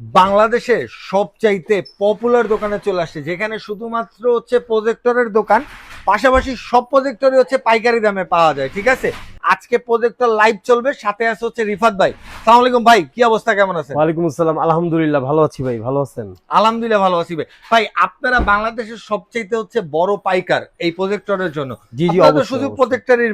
বাংলাদেশের সবচাইতে পপুলার দোকানে চলে আসছে, যেখানে শুধুমাত্র হচ্ছে প্রজেক্টরের দোকান, পাশাপাশি সব প্রজেক্টরই হচ্ছে পাইকারি দামে পাওয়া যায়। ঠিক আছে, আজকে প্রজেক্টর লাইভ চলবে, সাথে আছে হচ্ছে রিফাত ভাই। সালাম আলাইকুম ভাই, কি অবস্থা, কেমন আছেন? ওয়ালাইকুম আসসালাম, আলহামদুলিল্লাহ ভালো আছি ভাই, ভালো আছেন? আলহামদুলিল্লাহ ভালো আছি ভাই। ভাই, আপনারা বাংলাদেশের সবচাইতে হচ্ছে বড় পাইকার এই প্রজেক্টরের জন্য। জি জি, আপনারা তো অবশ্যই শুধু অবশ্যই। প্রজেক্টরের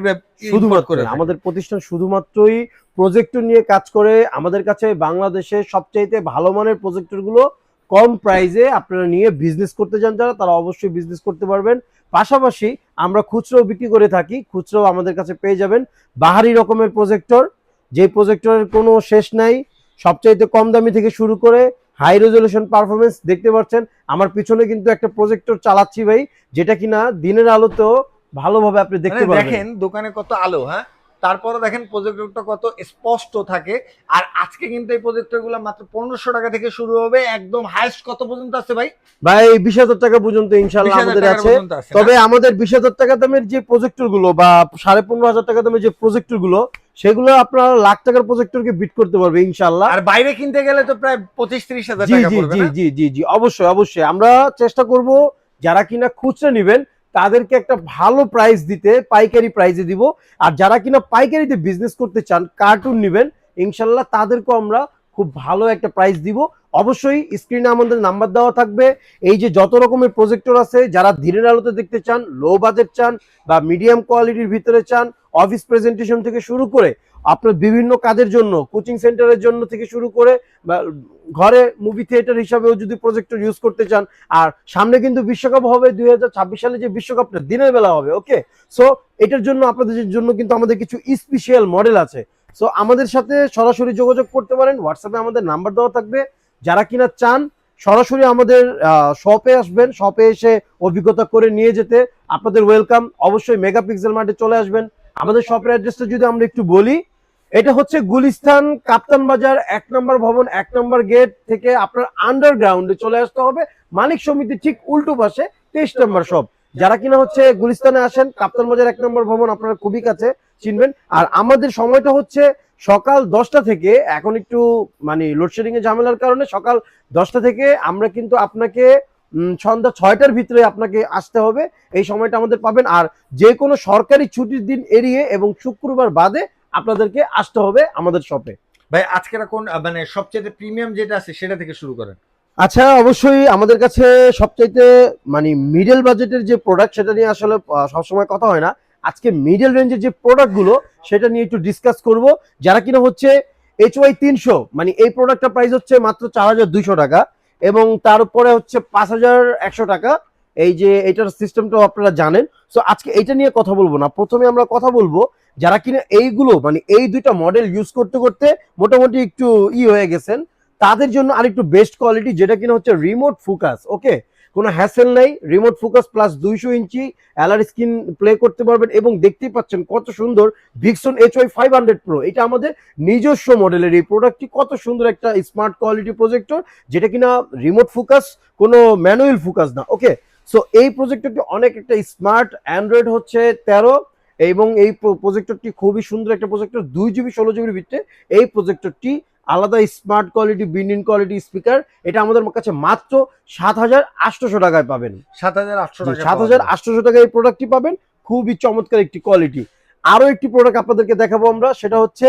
শুধুমাত্র আমাদের প্রতিষ্ঠান শুধুমাত্রই প্রজেক্টর নিয়ে কাজ করে। আমাদের কাছে বাংলাদেশের সবচাইতে ভালো মানের প্রজেক্টর গুলো কম প্রাইসে আপনারা নিয়ে বিজনেস করতে চান যারা, তারা অবশ্যই বিজনেস করতে পারবেন। পাশাপাশি আমরা খুচরো বিক্রি করে থাকি, খুচরো আমাদের কাছে পেয়ে যাবেন বাহারি রকমের প্রজেক্টর, যে প্রজেক্টরের কোনো শেষ নাই। সবচাইতে কম দামি থেকে শুরু করে হাই রেজলিউশন পারফরমেন্স দেখতে পাচ্ছেন। আমার পিছনে কিন্তু একটা প্রজেক্টর চালাচ্ছি ভাই, যেটা কিনা দিনের আলোতেও ভালোভাবে আপনি দেখতে পারবেন। দেখেন দোকানে কত আলো, হ্যাঁ, তারপরে দেখেন প্রজেক্টরটা কত স্পষ্ট থাকে। আর আজকে কিন্তু এই প্রজেক্টর গুলো মাত্র 1500 টাকা থেকে শুরু হবে, একদম হাইস্ট কত পর্যন্ত আছে ভাই? ভাই 20,000 টাকা পর্যন্ত ইনশাল্লাহ 20,000 আমাদের টাকার আছে। পর্যন্ত আছে, তবে না? আমাদের 20,000 টাকা দামের যে প্রজেক্টর গুলো বা 15,500 টাকা দামের যে প্রজেক্টর গুলো, সেগুলো আপনারা লাখ টাকার প্রজেক্টরকে বিট করতে পারবে ইনশাল্লাহ। আর বাইরে কিনতে গেলে তো প্রায় 25-30 হাজার জি টাকা জি পড়বে, জি না? জি জি জি, অবশ্যই অবশ্যই আমরা চেষ্টা করব যারা কিনা খুচরা নেবেন তাদেরকে একটা ভালো প্রাইস দিতে, পাইকারি প্রাইসে দিব। আর যারা কিনা পাইকারিতে বিজনেস করতে চান, কার্টুন নেবেন, ইনশাল্লাহ তাদেরকেও আমরা খুব ভালো একটা প্রাইস দিব। অবশ্যই স্ক্রিনে আমাদের নাম্বার দেওয়া থাকবে। এই যে যত রকমের প্রজেক্টর আছে, যারা দিনের আলোতে দেখতে চান, লো বাজেট চান বা মিডিয়াম কোয়ালিটির ভিতরে চান, অফিস প্রেজেন্টেশন থেকে শুরু করে আপনার বিভিন্ন কাজের জন্য, কোচিং সেন্টারের জন্য থেকে শুরু করে বা ঘরে মুভি থিয়েটার হিসাবেও যদি প্রজেক্টর ইউজ করতে চান। আর সামনে কিন্তু বিশ্বকাপ হবে 2026 সালে, যে বিশ্বকাপটা দিনের বেলা হবে। ওকে, সো এটার জন্য আপনাদের জন্য কিন্তু আমাদের কিছু স্পেশাল মডেল আছে। সো আমাদের সাথে সরাসরি যোগাযোগ করতে পারেন, হোয়াটসঅ্যাপে আমাদের নাম্বার দেওয়া থাকবে। যারা কিনা চান সরাসরি আমাদের শপে আসবেন, শপে এসে অভিজ্ঞতা করে নিয়ে যেতে আপনাদের ওয়েলকাম। অবশ্যই মেগাপিক্সেল মার্টে চলে আসবেন। আমাদের শপের অ্যাড্রেসটা যদি আমরা একটু বলি, এটা হচ্ছে গুলিস্তান কাপ্তান বাজার 1 নম্বর ভবন, 1 নম্বর গেট থেকে আপনার আন্ডারগ্রাউন্ডে চলে আসতে হবে, মানিক সমিতি ঠিক উল্টো পাশে 23 নম্বর শপ। যারা কিনা হচ্ছে গুলিস্তানে আসেন, কাপ্তান বাজার 1 নম্বর ভবন আপনারা খুবই কাছে চিনবেন। আর আমাদের সময়টা হচ্ছে সকাল 10টা থেকে, এখন একটু মানে লোডশেডিং এর ঝামেলার কারণে সকাল 10টা থেকে আমরা কিন্তু আপনাকে সন্ধ্যা 6টার ভিতরে আপনাকে আসতে হবে, এই সময়টা আমাদের পাবেন। আর যে কোনো সরকারি ছুটির দিন এড়িয়ে এবং শুক্রবার বাদে আপনাদেরকে আসতে হবে আমাদের শপে। ভাই, আজকের কোন মানে সবচেয়ে প্রিমিয়াম যেটা আছে সেটা থেকে শুরু করেন। আচ্ছা, অবশ্যই আমাদের কাছে সবচাইতে মানে মিডল বাজেটের যে প্রোডাক্ট, সেটা নিয়ে আসলে সবসময় কথা হয় না। আজকে মিডল রেঞ্জের যে প্রোডাক্ট গুলো সেটা নিয়ে একটু ডিসকাস করব। যারা কিনা হচ্ছে HY 300, মানে এই প্রোডাক্টটা প্রাইস হচ্ছে মাত্র 4,200 টাকা, এবং তার উপরে হচ্ছে 5,100 টাকা। এই যে এটার সিস্টেমটাও আপনারা জানেন। সো আজকে এটা নিয়ে কথা বলবো না, প্রথমে আমরা কথা বলবো যারা কিনা এইগুলো মানে এই দুইটা মডেল ইউজ করতে করতে মোটামুটি একটু হয়ে গেছেন, তাদের জন্য আরেকটু বেস্ট কোয়ালিটি, যেটা কিনা হচ্ছে রিমোট ফোকাস। ওকে, কোনো হ্যাসেল নাই, রিমোট ফোকাস প্লাস 200 ইঞ্চি এলআর স্ক্রিন প্লে করতে পারবেন। এবং দেখতেই পাচ্ছেন কত সুন্দর ভিক্সন HY 500 প্রো, এটা আমাদের নিজস্ব মডেলের এই প্রোডাক্টটি। কত সুন্দর একটা স্মার্ট কোয়ালিটি প্রজেক্টর, যেটা কিনা রিমোট ফোকাস, কোনো ম্যানুয়াল ফোকাস না। ওকে, সো এই প্রজেক্টরটি অনেক একটা স্মার্ট, অ্যান্ড্রয়েড হচ্ছে 13, এবং এই প্রজেক্টরটি খুবই সুন্দর একটা প্রজেক্টর, 2 GB 16 GB ভিতরে এই প্রজেক্টরটি। আলাদা smart quality, building quality speaker, এটা আমাদের কাছে মাত্র 7,800 টাকায় পাবেন। 7,800 টাকা 7,800 টাকায় এই প্রোডাক্টটি পাবেন। খুবই চমৎকার একটি কোয়ালিটি। আরো একটি প্রোডাক্ট আপনাদেরকে দেখাবো আমরা, সেটা হচ্ছে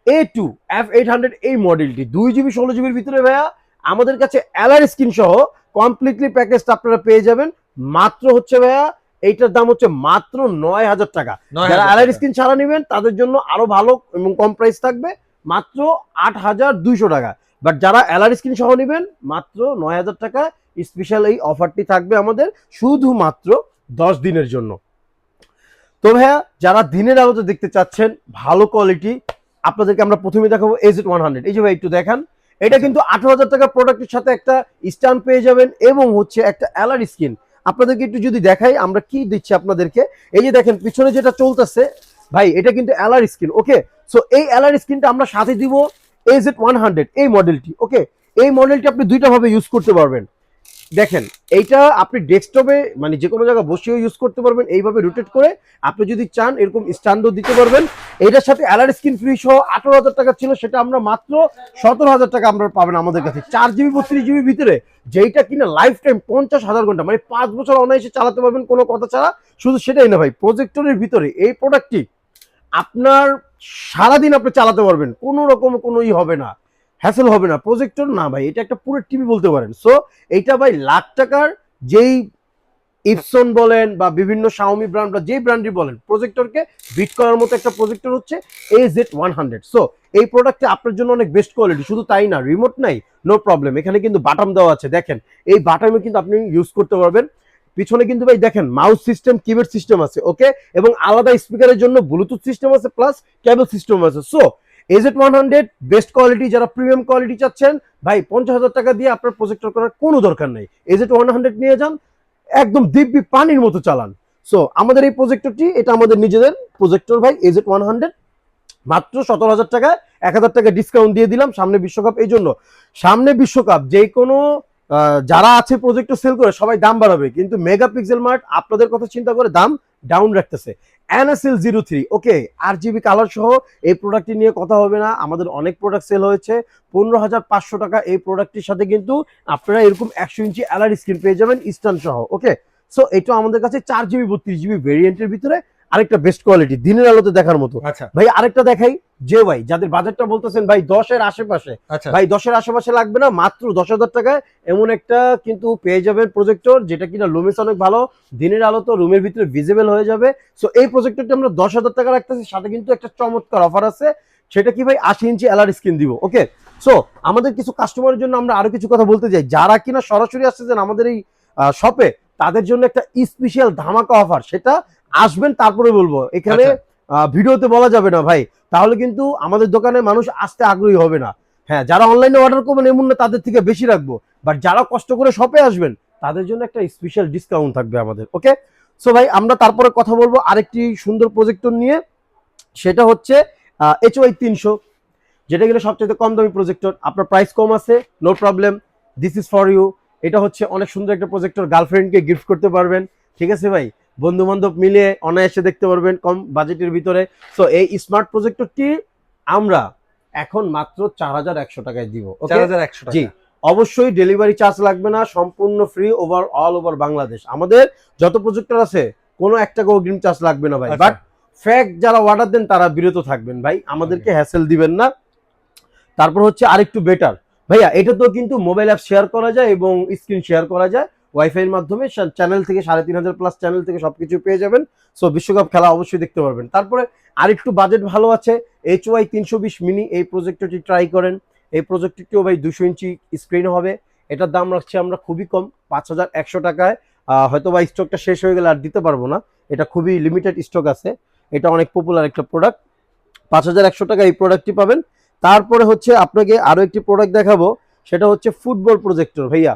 A2 F800, এই মডেলটি 2 GB 16 GB ভিতরে ভাইয়া। আমাদের কাছে এলআর স্ক্রিন সহ কমপ্লিটলি প্যাকেজটা আপনারা পেয়ে যাবেন। মাত্র হচ্ছে ভাইয়া, এইটার দাম হচ্ছে মাত্র 9,000 টাকা। যারা এলআর স্ক্রিন ছাড়া নেবেন তাদের জন্য আরো ভালো এবং কম প্রাইস থাকবে, মাত্র 8,200 টাকা। বাট যারা এলআর স্ক্রিন সহ নেবেন মাত্র 9,000 টাকা। স্পেশাল এই অফারটি থাকবে আমাদের শুধুমাত্র 10 দিনের জন্য। তো ভাইয়া, যারা দিনের আলোতে দেখতে চাচ্ছেন ভালো কোয়ালিটি, আপনাদেরকে আমরা প্রথমে দেখাবো AZ100। এই যে ভাই একটু দেখান, এটা কিন্তু 18,000 টাকা প্রোডাক্টের সাথে একটা স্ট্যান্ড পেয়ে যাবেন এবং হচ্ছে একটা এলআর স্ক্রিন। আপনাদেরকে একটু যদি দেখাই আমরা কি দিচ্ছি আপনাদেরকে, এই যে দেখেন পিছনে যেটা চলতেছে ভাই, এটা কিন্তু এলআর স্ক্রিন। ওকে, সো এই এলআর স্ক্রিনটা আমরা সাথে দিব AZ100 এই মডেলটি। ওকে, এই মডেলটি আপনি দুইটা ভাবে ইউজ করতে পারবেন। দেখেন এইটা আপনি ডেস্কটপে মানে যে কোনো জায়গায় বসেও ইউজ করতে পারবেন, এইভাবে রোটেট করে। আপনি যদি চান এরকম স্ট্যান্ডও দিতে পারবেন। এটার সাথে অ্যালার্ট স্ক্রিন ফ্রি সহ 18,000 টাকা ছিল, সেটা আমরা মাত্র 17,000 টাকা আমরা পাবেন আমাদের কাছে 4 GB 32 GB ভিতরে, যেইটা কিনা লাইফ টাইম 50,000 ঘন্টা মানে 5 বছর অনায়াসে চালাতে পারবেন কোনো কথা ছাড়া। শুধু সেটাই না ভাই, প্রজেক্টরের ভিতরে এই প্রোডাক্টটি আপনার সারাদিন আপনি চালাতে পারবেন, কোনো রকম কোনো হবে না, হ্যাসেল হবে না। প্রজেক্টর না ভাই, এটা একটা পুরো টিভি বলতে পারেন। সো এইটা ভাই লাখ টাকার যেই ইপসন বলেন বা বিভিন্ন শাওমি ব্র্যান্ড বা যেই ব্র্যান্ডই বলেন, প্রজেক্টরকে বিট করার মতো একটা প্রজেক্টর হচ্ছে AZ100। সো এই প্রোডাক্টটা আপনার জন্য অনেক বেস্ট কোয়ালিটি। শুধু তাই না, রিমোট নাই, নো প্রবলেম, এখানে কিন্তু বাটাম দেওয়া আছে। দেখেন এই বাটামে কিন্তু আপনি ইউজ করতে পারবেন। পিছনে কিন্তু ভাই দেখেন মাউস সিস্টেম, কিবোর্ড সিস্টেম আছে, ওকে, এবং আলাদা স্পিকারের জন্য ব্লুটুথ সিস্টেম আছে, প্লাস কেবল সিস্টেম আছে। সো AZ100 বেস্ট কোয়ালিটি, যারা প্রিমিয়াম কোয়ালিটি চাচ্ছেন ভাই 50,000 টাকা দিয়ে আপনার প্রজেক্টর করার কোনো দরকার নেই। AZ100 নিয়ে যান, একদম দিব্যি পানির মতো চালান। সো আমাদের এই প্রজেক্টরটি, এটা আমাদের নিজেদের প্রজেক্টর ভাই, AZ100 মাত্র 17,000 টাকায় 1,000 টাকা ডিসকাউন্ট দিয়ে দিলাম সামনে বিশ্বকাপ। এই জন্য সামনে বিশ্বকাপ যে কোনো যারা আছে প্রজেক্টর সেল করে সবাই দাম বাড়াবে, কিন্তু মেগাপিক্সেল মার্ট আপনাদের কথা চিন্তা করে দাম ডাউন রাখতেছে। NSL03, ওকে, RGB কালার সহ এই প্রোডাক্টটি নিয়ে কথা হবে না। আমাদের অনেক প্রোডাক্ট সেল হয়েছে 15,500 টাকা। এই প্রোডাক্টটির সাথে কিন্তু আপনারা এরকম 100 ইঞ্চি এলআর স্ক্রিন পেয়ে যাবেন স্ট্যান্ড সহ, ওকে। সো এটা আমাদের কাছে 4GB 32GB ভেরিয়েন্টের ভিতরে আরেকটা বেস্ট কোয়ালিটি, দিনের আলোতে দেখার মতো। আচ্ছা ভাই আরেকটা দেখাই, যে ভাই যাদের বাজেটটা বলতেছেন ভাই 10-এর আশেপাশে, আচ্ছা ভাই 10-এর আশেপাশে লাগবে না, মাত্র 10,000 টাকায় এমন একটা কিন্তু পেয়ে যাবেন প্রজেক্টর, যেটা কিনা লুমিস অনেক ভালো, দিনের আলো তো রুমের ভিতরে ভিজিবল হয়ে যাবে। সো এই প্রজেক্টরটা আমরা 10,000 টাকা রাখতেছি, সাথে কিন্তু একটা চমৎকার অফার আছে, সেটা কি ভাই 80 ইঞ্চি এলআর স্ক্রিন দিব, ওকে। সো আমাদের কিছু কাস্টমারের জন্য আমরা আরো কিছু কথা বলতে চাই, যারা কিনা সরাসরি আসতেছেন আমাদের এই শপে, তাদের জন্য একটা স্পেশাল ধামাকা অফার, সেটা আসবেন তারপরে বলবো, এখানে ভিডিওতে বলা যাবে না ভাই, তাহলে কিন্তু আমাদের দোকানে মানুষ আসতে আগ্রহী হবে না। হ্যাঁ, যারা অনলাইনে অর্ডার করবেন এমন না তাদের থেকে বেশি রাখবো, বাট যারা কষ্ট করে শপে আসবেন তাদের জন্য একটা স্পেশাল ডিসকাউন্ট থাকবে আমাদের, ওকে। সো ভাই আমরা তারপরে কথা বলবো আরেকটি সুন্দর প্রজেক্টর নিয়ে, সেটা হচ্ছে HY300, যেটা গেলে সবচেয়ে কম দামি প্রজেক্টর। আপনার প্রাইস কম আছে, no problem, this is for you. এটা হচ্ছে অনেক সুন্দর একটা প্রজেক্টর, গার্লফ্রেন্ডকে গিফট করতে পারবেন, ঠিক আছে ভাই, বন্ধু বান্ধব মিলে অনায়াসে দেখতে পারবেন কম বাজেটের ভিতরে। সো এই স্মার্ট প্রজেক্টরটি আমরা এখন মাত্র 4,100 টাকায় দিব, ওকে। 4,100 টাকা। জি, অবশ্যই ডেলিভারি চার্জ লাগবে না, সম্পূর্ণ ফ্রি অল ওভার বাংলাদেশ। আমাদের যত প্রজেক্টর আছে কোনো এক টাকা অগ্রিম চার্জ লাগবে না ভাই, বাট ফ্যাক্ট যারা অর্ডার দেন তারা বিরত থাকবেন ভাই, আমাদেরকে হ্যাসেল দিবেন না। তারপর হচ্ছে আরেকটু বেটার ভাইয়া, এটা তো কিন্তু মোবাইল অ্যাপ শেয়ার করা যায় এবং স্ক্রিন শেয়ার করা যায় ওয়াইফাই এর মাধ্যমে। চ্যানেল থেকে 3,500 প্লাস চ্যানেল থেকে সবকিছু পেয়ে যাবেন। সো বিশ্বকাপ খেলা অবশ্যই দেখতে পারবেন। তারপরে আরেকটু বাজেট ভালো আছে, HY320 মিনি, এই প্রজেক্টরটি ট্রাই করেন। এই প্রজেক্টরটিও ভাই 200 ইঞ্চি স্ক্রিন হবে। এটার দাম রাখছি আমরা খুবই কম, 5,100 টাকায়। হয়তো বা স্টকটা শেষ হয়ে গেলে আর দিতে পারবো না, এটা খুবই লিমিটেড স্টক আছে, এটা অনেক পপুলার একটা প্রোডাক্ট। 5,100 টাকা এই প্রোডাক্টটি পাবেন। তারপরে হচ্ছে আপনাকে আরো একটি প্রোডাক্ট দেখাবো, সেটা হচ্ছে ফুটবল প্রজেক্টর ভাইয়া।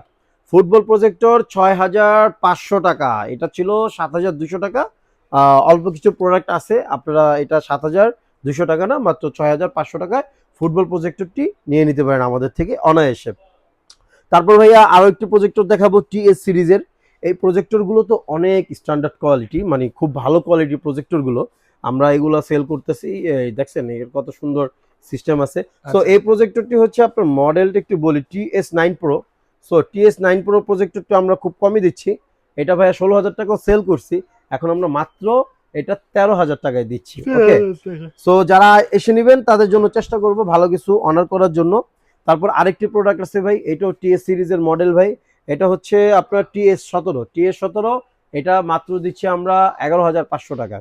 ফুটবল প্রজেক্টর 6,500 টাকা, এটা ছিল 7,200 টাকা। অল্প কিছু প্রোডাক্ট আছে, আপনারা এটা 7,200 টাকা না, মাত্র 6,500 টাকায় ফুটবল প্রজেক্টরটি নিয়ে নিতে পারেন আমাদের থেকে অনায়াসে। তারপর ভাইয়া আরো একটি প্রজেক্টর দেখাবো TS সিরিজের। এই প্রজেক্টরগুলো তো অনেক স্ট্যান্ডার্ড কোয়ালিটি, মানে খুব ভালো কোয়ালিটির প্রজেক্টরগুলো আমরা এগুলো সেল করতেছি। এই দেখছেন এর কত সুন্দর সিস্টেম আছে। সো এই প্রজেক্টরটি হচ্ছে আপনার মডেলটা একটু বলি, TS9 Pro। So TS9 Pro প্রজেক্টরটা আমরা খুব কমই দিচ্ছি, এটা ভাইয়া 16,000 টাকাও সেল করছি, এখন আমরা মাত্র এটা 13,000 টাকায় দিচ্ছি, ওকে। সো যারা এসে নেবেন তাদের জন্য চেষ্টা করব ভালো কিছু অনার করার জন্য। তারপর আরেকটি প্রোডাক্ট আছে ভাই, এটাও TS সিরিজের মডেল ভাই, এটা হচ্ছে আপনার TS17। এটা মাত্র দিচ্ছি আমরা 11,500 টাকা।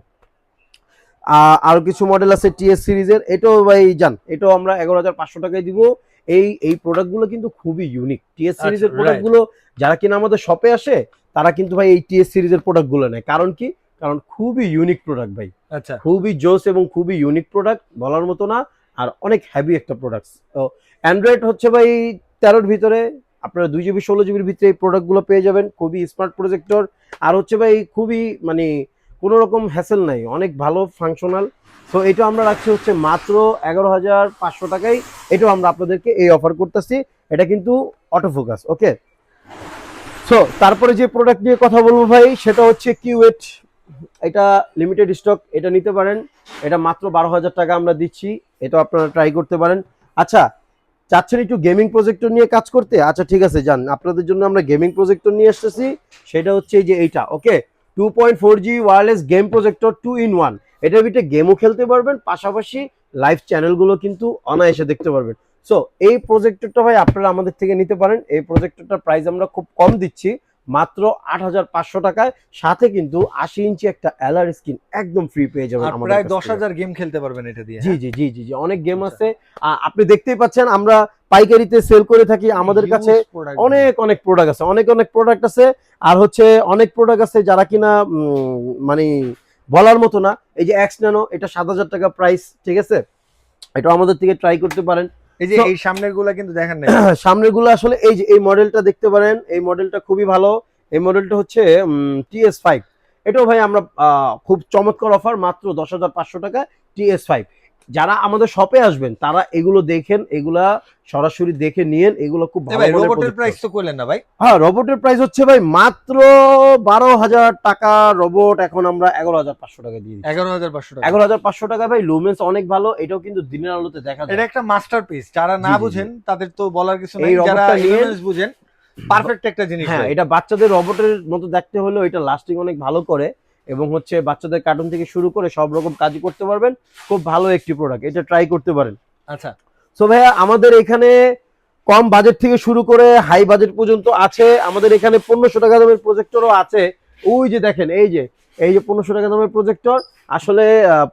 আরো কিছু মডেল আছে TS সিরিজের, এটাও ভাই জান, এটাও আমরা 11,500 টাকায় দিব। এই প্রোডাক্টগুলো কিন্তু খুবই ইউনিক, TS সিরিজের প্রোডাক্টগুলো যারা কিনা আমাদের শপে আসে তারা কিন্তু ভাই এই TS সিরিজের প্রোডাক্টগুলো নেয়, কারণ কি, কারণ খুবই ইউনিক প্রোডাক্ট ভাই, আচ্ছা খুবই জোস এবং খুবই ইউনিক প্রোডাক্ট, বলার মতো না, আর অনেক হেভি একটা প্রোডাক্ট। তো অ্যান্ড্রয়েড হচ্ছে ভাই 13-র ভিতরে, আপনারা 2GB 16GBর ভিতরে এই প্রোডাক্টগুলো পেয়ে যাবেন, খুবই স্মার্ট প্রজেক্টর। আর হচ্ছে ভাই খুবই মানে কোনো রকম হ্যাসেল নাই, অনেক ভালো ফাংশনাল। তো এটা আমরা রাখছি হচ্ছে মাত্র 11,500 টাকায়, এটাও আমরা আপনাদেরকে এই অফার করতেছি, এটা কিন্তু অটোফোকাস, ওকে। সো তারপরে যে প্রোডাক্ট নিয়ে কথা বলবো ভাই সেটা হচ্ছে কিউএট। এটা লিমিটেড স্টক, এটা নিতে পারেন। এটা মাত্র 12,000 টাকা আমরা দিচ্ছি, এটা আপনারা ট্রাই করতে পারেন। আচ্ছা, চাচ্ছেন একটু গেমিং প্রজেক্টর নিয়ে কাজ করতে? আচ্ছা ঠিক আছে, যান, আপনাদের জন্য আমরা গেমিং প্রজেক্টর নিয়ে আসতেছি। সেটা হচ্ছে এই যে এইটা, ওকে, 2.4G wireless game projector 2 in 1। এটার ভিতরে গেমও খেলতে পারবেন, পাশাপাশি লাইভ চ্যানেলগুলো কিন্তু অনায়াসে দেখতে পারবেন। সো এই প্রজেক্টরটা ভাই আপনারা আমাদের থেকে নিতে পারেন। এই প্রজেক্টরটার প্রাইস আমরা খুব কম দিচ্ছি, মাত্র 8,500 টাকায়। সাথে কিন্তু 80 ইঞ্চি একটা এলআর স্ক্রিন একদম ফ্রি পেয়ে যাবেন আর আমাদের প্রায় কাছ থেকে। 10,000 গেম খেলতে পারবেন এটা দিয়ে। জি জি জি জি জি, অনেক গেম আছে। আপনি দেখতেই পাচ্ছেন আমরা পাইকারিতে সেল করে থাকি। আমাদের কাছে অনেক অনেক প্রোডাক্ট আছে, অনেক অনেক প্রোডাক্ট আছে। আর হচ্ছে অনেক প্রোডাক্ট আছে যারা কিনা মানে বলার মতো না। এই যে এক্স ন্যানো, এটা 7,000 টাকা প্রাইস, ঠিক আছে? এটা আমাদের থেকে ট্রাই করতে পারেন। এই যে এই সামনের গুলা কিন্তু দেখেন না, সামনের গুলো আসলে এই যে এই মডেলটা দেখতে পারেন, এই মডেলটা খুবই ভালো। এই মডেলটা হচ্ছে TS5। এটাও ভাই আমরা খুব চমৎকার অফার, মাত্র 10,500 টাকা TS5। যারা আমাদের শপে আসবেন তারা এগুলো দেখেন, এগুলা সরাসরি দেখে নিয়েন, এগুলো খুব ভালো। ভাই রোবটের প্রাইস তো কইলেন না ভাই? হ্যাঁ, রোবটের প্রাইস হচ্ছে ভাই মাত্র 12,000 টাকা। রোবট এখন আমরা 11,500 টাকা দিয়ে দিচ্ছি। 11,500 টাকা। 11,500 টাকা ভাই। লুমেন্স অনেক ভালো, এটাও কিন্তু দিনের আলোতে দেখা যায়। এটা একটা মাস্টারপিস, যারা না জি, জি, জি। বুঝেন তাদের তো বলার কিছু এই নাই, যারা রোবটটা নিয়ে ইউএস বুঝেন পারফেক্ট একটা জিনিস হ্যাঁ, ভাই। এটা বাচ্চাদের রোবটের মতো দেখতে হলেও এটা লাস্টিং অনেক ভালো করে, এবং হচ্ছে বাচ্চাদের কার্টুন থেকে শুরু করে সব রকম কাজই করতে পারবেন। খুব ভালো একটি প্রোডাক্ট, এটা ট্রাই করতে পারেন। আচ্ছা, সো ভাইয়া আমাদের এখানে কম বাজেট থেকে শুরু করে হাই বাজেট পর্যন্ত আছে। আমাদের এখানে 1500 টাকা দামের প্রজেক্টরও আছে। ওই যে দেখেন, এই যে 1500 টাকা দামের প্রজেক্টর। আসলে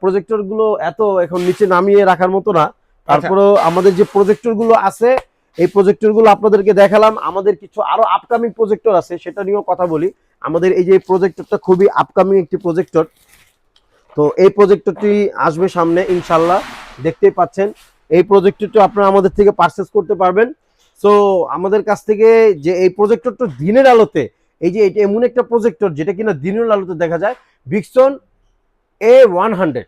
প্রজেক্টর গুলো এত এখন নিচে নামিয়ে রাখার মতো না। তারপরেও আমাদের যে প্রজেক্টর গুলো আছে, এই প্রজেক্টর গুলো আপনাদেরকে দেখালাম। আমাদের কিছু আরো আপকামিং প্রজেক্টর আছে, সেটা নিয়েও কথা বলি। আমাদের এই যে প্রজেক্টরটা খুবই আপকামিং একটি প্রজেক্টর। তো এই প্রজেক্টরটি আসবে সামনে ইনশাল্লাহ, দেখতেই পাচ্ছেন। এই প্রজেক্টরটি আপনারা আমাদের থেকে পারচেস করতে পারবেন। সো আমাদের কাছ থেকে যে এই প্রজেক্টরটা দিনের আলোতে, এই যে এটা এমন একটা প্রজেক্টর যেটা কিনা দিনের আলোতে দেখা যায়, বিক্সন A100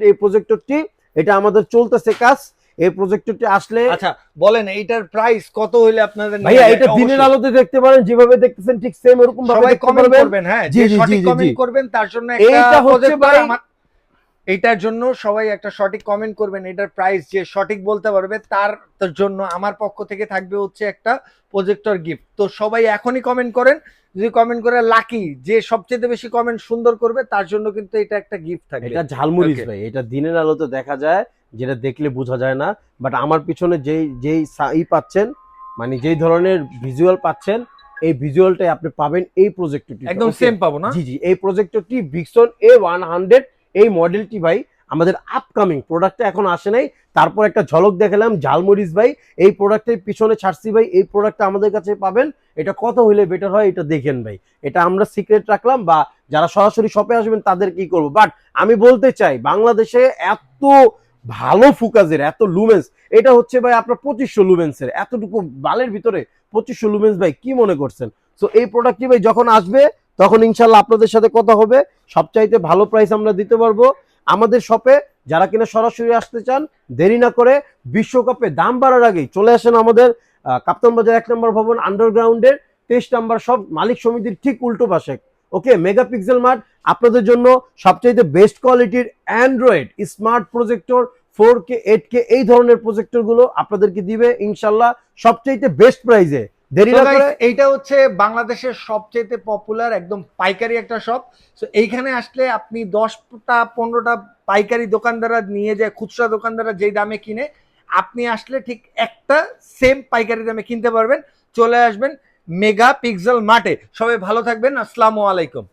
এই প্রজেক্টরটি, এটা আমাদের চলতেছে কাজ। এই প্রজেক্টরটি আসলে আচ্ছা বলেন এইটার প্রাইস কত হইলে আপনাদের ভাইয়া এটা দিনের আলোতে দেখতে পারেন, যেভাবে দেখতেছেন ঠিক সেম এরকম ভাবে সবাই দেখতে কমেন্ট পারবেন। করবেন। হ্যাঁ, জি, যে জি, সঠিক জি, জি, কমেন্ট জি। করবেন তার জন্য এইটা একটা হচ্ছে প্রজেক্টর ভাই এইটার জন্য সবাই একটা সঠিক কমেন্ট করবেন। এটার প্রাইস যে সঠিক বলতে পারবে তার জন্য আমার পক্ষ থেকে থাকবে হচ্ছে একটা প্রজেক্টর গিফট। তো সবাই এখনই কমেন্ট করেন, যদি কমেন্ট করে লাকি যে সবচেয়ে বেশি কমেন্ট সুন্দর করবে তার জন্য কিন্তু এটা একটা গিফট থাকবে। এটা ঝালমুড়িস Okay. ভাই, এটা দিনের আলোতে দেখা যায়, যেটা দেখলে বোঝা যায় না। বাট আমার পিছনে যেই যেই পাচ্ছেন, মানে যেই ধরনের ভিজুয়াল পাচ্ছেন, এই ভিজুয়ালটাই আপনি পাবেন এই প্রজেক্টরটি। একদম সেম পাবো না? জি জি, এই প্রজেক্টরটি বিক্সন A100 এই মডেলটি ভাই আমাদের আপকামিং প্রোডাক্টটা এখন আসে নাই। তারপর একটা ঝলক দেখালাম ঝালমুড়িস ভাই, এই প্রোডাক্টের পিছনে ছাড়ছি ভাই। এই প্রোডাক্টটা আমাদের কাছে পাবেন, এটা কত হইলে বেটার হয় এটা দেখেন ভাই। এটা আমরা সিক্রেট রাখলাম, বা যারা সরাসরি শপে আসবেন তাদের কি করবো। বাট আমি বলতে চাই, বাংলাদেশে এত ভালো ফুকাজের, এত লুমেন্স, এটা হচ্ছে ভাই আপনার 2500 লুমেন্সের, এতটুকু বালের ভিতরে 2500 লুমেন্স ভাই কি মনে করছেন? সো এই প্রোডাক্টটি ভাই যখন আসবে তখন ইনশাল্লাহ আপনাদের সাথে কথা হবে, সবচাইতে ভালো প্রাইস আমরা দিতে পারবো। আমাদের শপে যারা কিনা সরাসরি আসতে চান, দেরি না করে বিশ্বকাপে দাম বাড়ার আগেই চলে আসেন আমাদের কাপ্তান বাজার 1 নম্বর ভবন আন্ডারগ্রাউন্ডের 23 নম্বর শপ, মালিক সমিতির ঠিক উল্টো পাশে। ওকে, মেগাপিক্সেল মার্ট আপনাদের জন্য সবচাইতে বেস্ট কোয়ালিটির Android smart projector 4K 8K এই ধরনের প্রজেক্টর গুলো আপনাদেরকে দিবে ইনশাল্লাহ সবচাইতে বেস্ট প্রাইসে। দেরি না করে এইটা হচ্ছে বাংলাদেশের সবচেয়ে পপুলার একদম পাইকারি একটা শপ। সো এইখানে আসলে আপনি 10টা 15টা পাইকারি দোকানদাররা নিয়ে যায়, খুচরা দোকানদাররা যেই দামে কিনে, আপনি আসলে ঠিক একটা সেম পাইকারি দামে কিনতে পারবেন। চলে আসবেন মেগা পিক্সেল মার্টে। সবাই ভালো থাকবেন, আসসালামু আলাইকুম।